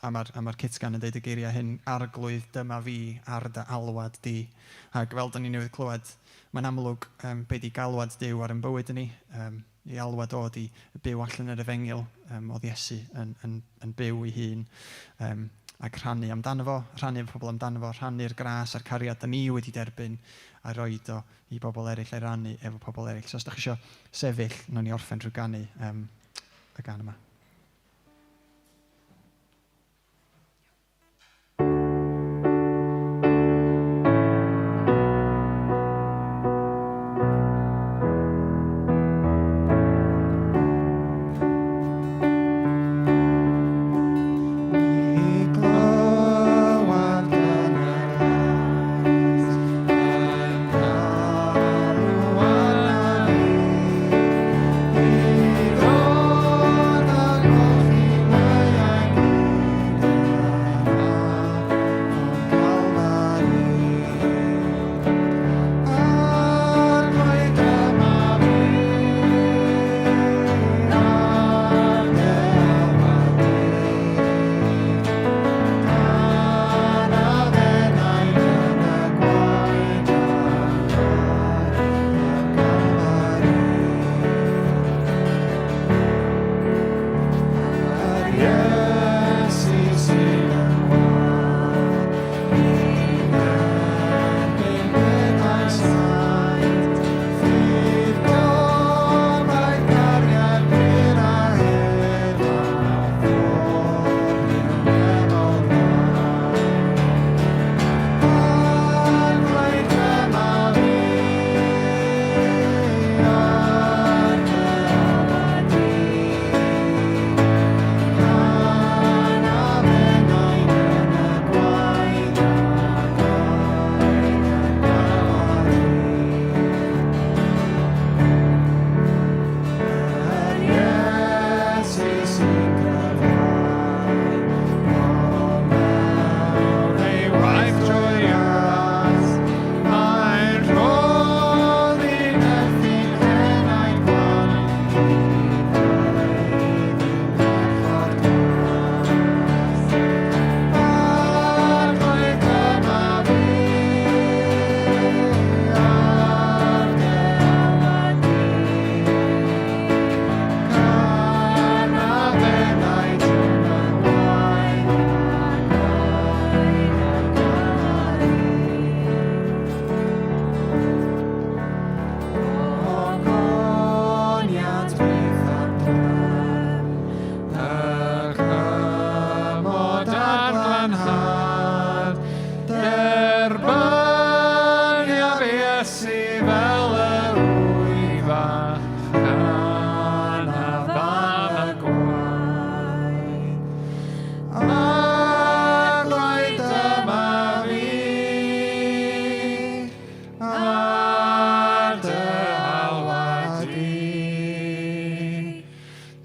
A mae'r cytgan yn deud y geiriau hyn, arglwydd dyma fi ar dy alwad di. Ac fel da ni newydd clywed, mae'n amlwg be di galwad Duw ar yn bywyd ni. I alwad o di byw allan yr efengil oedd Iesu yn byw ei hun. Ac rhannu amdano fo, rhannu efo pobl amdano fo, rhannu'r gras a'r cariad da ni wedi derbyn a roed o i bobl eraill a'i rannu efo pobl eraill. So os da chi isio sefyll, nawn ni orffen drwy ganu y gan yma. Thank you.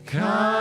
Come